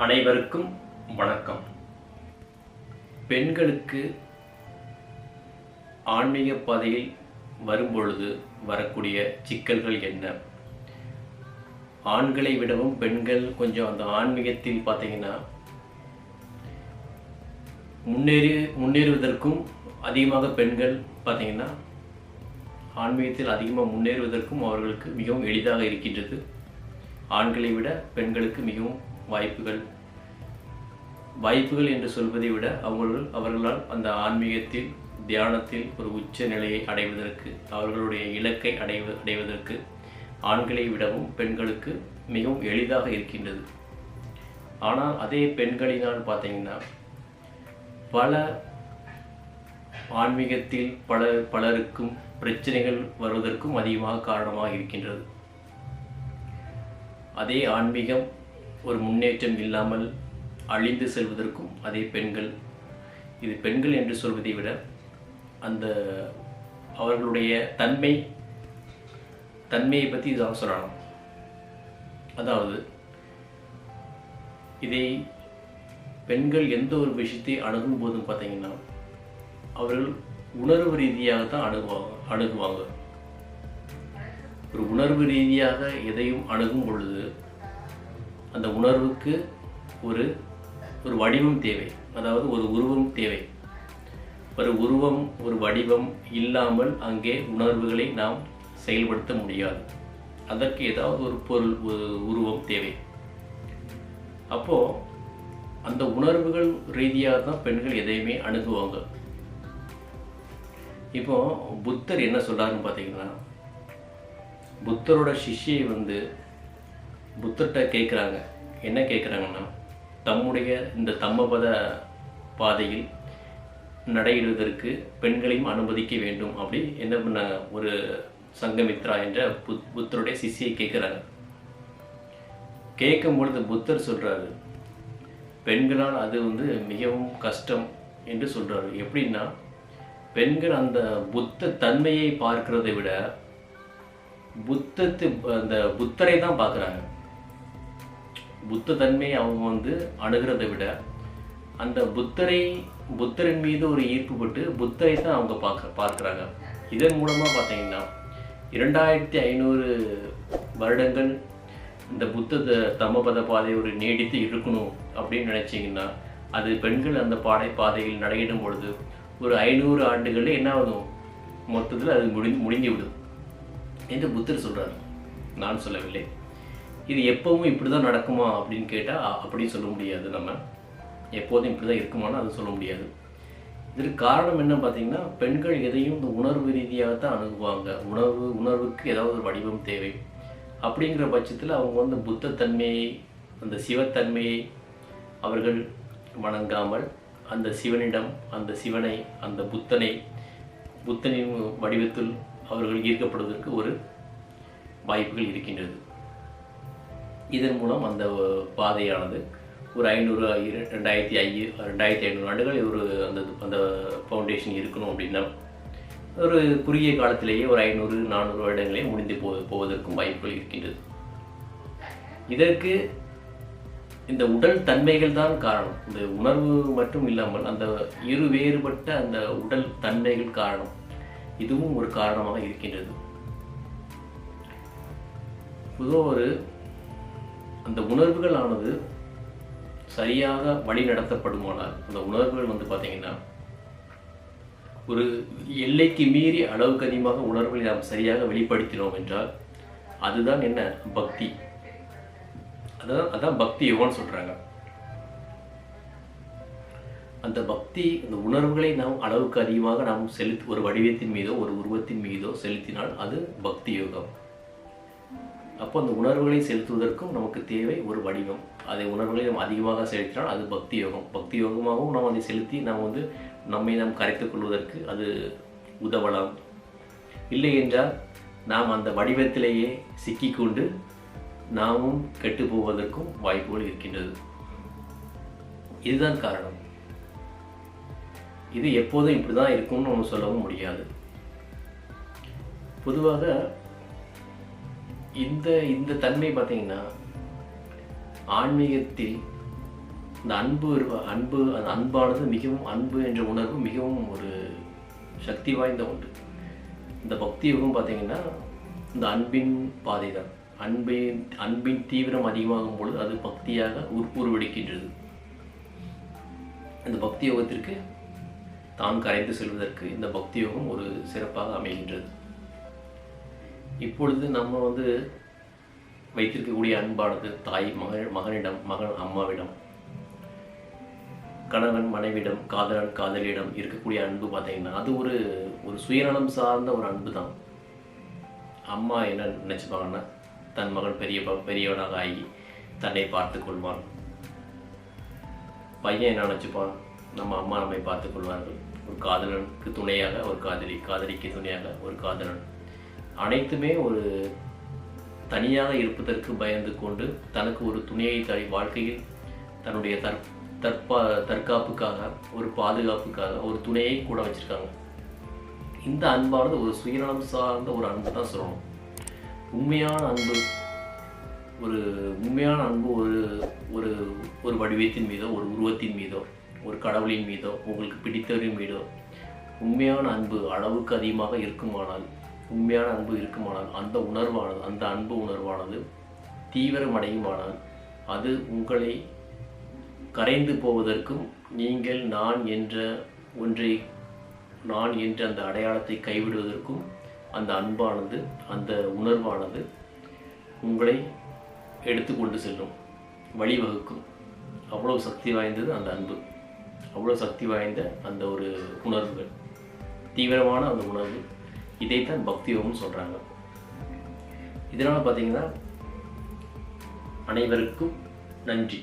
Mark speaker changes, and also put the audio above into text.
Speaker 1: அனைவருக்கும் வணக்கம். பெண்களுக்கு ஆன்மீக பாதையில் வரும்பொழுது வரக்கூடிய சிக்கல்கள் என்ன? ஆண்களை விடவும் பெண்கள் கொஞ்சம் அந்த ஆன்மீகத்தில் பார்த்தீங்கன்னா முன்னேறுவதற்கும் அதிகமாக பெண்கள் பார்த்தீங்கன்னா ஆன்மீகத்தில் அதிகமாக முன்னேறுவதற்கும் அவர்களுக்கு மிகவும் எளிதாக இருக்கின்றது. ஆண்களை விட பெண்களுக்கு மிகவும் வாய்ப்புகள் என்று சொல்வதை விட அவர்களால் அந்த ஆன்மீகத்தில் தியானத்தில் ஒரு உச்ச நிலையை அடைவதற்கு, அவர்களுடைய இலக்கை அடைவதற்கு ஆண்களை விடவும் பெண்களுக்கு மிகவும் எளிதாக இருக்கின்றது. ஆனால் அதே பெண்களினால் பார்த்தீங்கன்னா பல ஆன்மீகத்தில் பலருக்கும் பிரச்சனைகள் வருவதற்கும் அதிகமாக காரணமாக இருக்கின்றது. அதே ஆன்மீகம் ஒரு முன்னேற்றம் இல்லாமல் அழிந்து செல்வதற்கும் அதே பெண்கள், இது பெண்கள் என்று சொல்வதை விட அந்த அவர்களுடைய தன்மையை பற்றி இதாக சொல்லலாம். அதாவது இதை பெண்கள் எந்த ஒரு விஷயத்தை அணுகும் போதும் பார்த்தீங்கன்னா அவர்கள் உணர்வு ரீதியாக தான் அணுகுவாங்க. ஒரு உணர்வு ரீதியாக எதையும் அணுகும் பொழுது அந்த உணர்வுக்கு ஒரு வடிவம் தேவை, அதாவது ஒரு உருவம் தேவை. ஒரு உருவம், ஒரு வடிவம் இல்லாமல் அங்கே உணர்வுகளை நாம் செயல்படுத்த முடியாது. அதற்கு ஏதாவது ஒரு பொருள், ஒரு உருவம் தேவை. அப்போது அந்த உணர்வுகள் ரீதியாக தான் பெண்கள் எதையுமே அணுகுவாங்க. இப்போ புத்தர் என்ன சொல்கிறாருன்னு பார்த்தீங்கன்னா, புத்தரோட சிஷ்யை புத்தர்கிட்ட கேட்குறாங்க. என்ன கேட்குறாங்கன்னா, தம்முடைய இந்த தம்மபத பாதையில் நடையிடுவதற்கு பெண்களையும் அனுமதிக்க வேண்டும் அப்படி என்ன பண்ண ஒரு சங்கமித்ரா என்ற புத்தருடைய சிஷ்யை கேட்குறாங்க. கேட்கும் பொழுது புத்தர் சொல்கிறாரு, பெண்களால் அது மிகவும் கஷ்டம் என்று சொல்கிறாரு. எப்படின்னா, பெண்கள் அந்த புத்த தன்மையை பார்க்கிறதை விட அந்த புத்தரை தான் பார்க்குறாங்க. புத்த தன்மையை அவங்க அணுகிறதை விட அந்த புத்தரின் மீது ஒரு ஈர்ப்புப்பட்டு புத்தரை தான் அவங்க பார்க்குறாங்க. இதன் மூலமாக பார்த்தீங்கன்னா 2500 வருடங்கள் இந்த புத்த தம்மபத பாதை ஒரு நீடித்து இருக்கணும் அப்படின்னு நினச்சிங்கன்னா அது பெண்கள் அந்த பாதையில் நடையிடும் பொழுது ஒரு 500 ஆண்டுகளில் என்ன ஆகும், மொத்தத்தில் அது முடிந்து விடும் என்று புத்தர் சொல்கிறார். நான் சொல்லவில்லை. இது எப்பவும் இப்படி தான் நடக்குமா அப்படின்னு கேட்டால் அப்படின்னு சொல்ல முடியாது. நம்ம எப்போதும் இப்படி தான் இருக்குமானா அது சொல்ல முடியாது. இதற்கு காரணம் என்ன பார்த்தீங்கன்னா, பெண்கள் எதையும் இந்த உணர்வு ரீதியாக தான் அணுகுவாங்க. உணர்வுக்கு ஏதாவது ஒரு வடிவம் தேவை. அப்படிங்கிற பட்சத்தில் அவங்க புத்தத்தன்மையை, அந்த சிவத்தன்மையை அவர்கள் வணங்காமல் அந்த சிவனிடம், அந்த சிவனை, அந்த புத்தனின் வடிவத்தில் அவர்கள் ஈர்க்கப்படுவதற்கு ஒரு வாய்ப்புகள் இருக்கின்றது. இதன் மூலம் அந்த பாதையானது ஒரு 2500 ஆண்டுகள் அந்த ஃபவுண்டேஷன் இருக்கணும் அப்படின்னா ஒரு குறுகிய காலத்திலேயே ஒரு 500-400 வருடங்களே முடிந்து போவதற்கும் வாய்ப்புகள் இருக்கின்றது. இதற்கு இந்த உடல் தன்மைகள் தான் காரணம். இந்த உணர்வு மட்டும் இல்லாமல் அந்த வேறுபட்ட அந்த உடல் தன்மைகள் காரணம். இதுவும் ஒரு காரணமாக இருக்கின்றது. பொதுவாக அந்த உணர்வுகள் ஆனது சரியாக வழி நடத்தப்படுமானால் அந்த உணர்வுகள் பார்த்தீங்கன்னா ஒரு எல்லைக்கு மீறி அளவுக்கு அதிகமாக உணர்வுகளை நாம் சரியாக வெளிப்படுத்தினோம் என்றால் அதுதான் என்ன, பக்தி. அதான் பக்தி யோகம்னு சொல்கிறாங்க. அந்த பக்தி, அந்த உணர்வுகளை நாம் அளவுக்கு அதிகமாக நாம் ஒரு வடிவத்தின் மீதோ ஒரு உருவத்தின் மீதோ செலுத்தினால் அது பக்தி யோகம். அப்போ அந்த உணர்வுகளை செலுத்துவதற்கும் நமக்கு தேவை ஒரு வடிவம். அதை உணர்வுகளை நாம் அதிகமாக செலுத்தினால் அது பக்தி யோகம். பக்தி யோகமாகவும் நாம் அதை செலுத்தி நம்மை நாம் கரைத்துக் கொள்வதற்கு அது உதவலாம். இல்லை என்றால் நாம் அந்த வடிவத்திலேயே சிக்கிக்கொண்டு நாமும் கெட்டு போவதற்கும் வாய்ப்புகள் இருக்கின்றது. இதுதான் காரணம். இது எப்போதும் இப்படி தான் இருக்கும்னு நம்ம சொல்லவும் முடியாது. பொதுவாக இந்த தன்மை பார்த்தீங்கன்னா ஆன்மீகத்தில் இந்த அந்த அன்பானது மிகவும், அன்பு என்ற உணர்வு மிகவும் ஒரு சக்தி வாய்ந்த ஒன்று. இந்த பக்தி யோகம் பார்த்தீங்கன்னா இந்த அன்பின் பாதை தான். அன்பின் தீவிரம் அதிகமாகும் பொழுது அது பக்தியாக உருவெடுக்கின்றது. இந்த பக்தி யோகத்திற்கு தான் கரைந்து செல்வதற்கு இந்த பக்தி யோகம் ஒரு சிறப்பாக அமைகின்றது. இப்பொழுது நம்ம வைத்திருக்கக்கூடிய அன்பானது தாய் மகனிடம், மகன் அம்மாவிடம், கணவன் மனைவிடம், காதலன் காதலியிடம் இருக்கக்கூடிய அன்பு பார்த்தீங்கன்னா அது ஒரு சுயநலம் சார்ந்த ஒரு அன்பு தான். அம்மா என்ன நினச்சிப்பாங்கன்னா தன் மகன் பெரியவனாக ஆகி தன்னை பார்த்து கொள்வான். பையன் என்ன நினச்சிப்பான், நம்ம அம்மா நம்மை பார்த்து கொள்வார்கள். ஒரு காதலனுக்கு துணையாக ஒரு காதலி, காதலிக்கு துணையாக ஒரு காதலன், அனைத்துமே ஒரு தனியாக இருப்பதற்கு பயந்து கொண்டு தனக்கு ஒரு துணையை வாழ்க்கையில் தன்னுடைய தற்காப்புக்காக, ஒரு பாதுகாப்புக்காக ஒரு துணையை கூட வச்சுருக்காங்க. இந்த அன்பானது ஒரு சுயநலம் சார்ந்த ஒரு அன்பு தான் சொல்லணும். உண்மையான அன்பு ஒரு வடிவத்தின் மீதோ, ஒரு உருவத்தின் மீதோ, ஒரு கடவுளின் மீதோ, உங்களுக்கு பிடித்தவரின் மீதோ உண்மையான அன்பு அளவுக்கு அதிகமாக இருக்குமானால், அந்த அன்பு உணர்வானது தீவிரமடையுமானால் அது உங்களை கரைந்து போவதற்கும், நீங்கள் நான் என்ற அந்த அடையாளத்தை கைவிடுவதற்கும் அந்த அன்பானது, அந்த உணர்வானது உங்களை எடுத்துக்கொண்டு செல்லும், வழிவகுக்கும். அவ்வளோ சக்தி வாய்ந்தது அந்த அன்பு, அவ்வளோ சக்தி வாய்ந்த அந்த ஒரு உணர்வுகள், தீவிரமான அந்த உணர்வு. இதைத்தான் பக்தி யோகம்னு சொல்கிறாங்க. இதனால் பார்த்தீங்கன்னா அனைவருக்கும் நன்றி.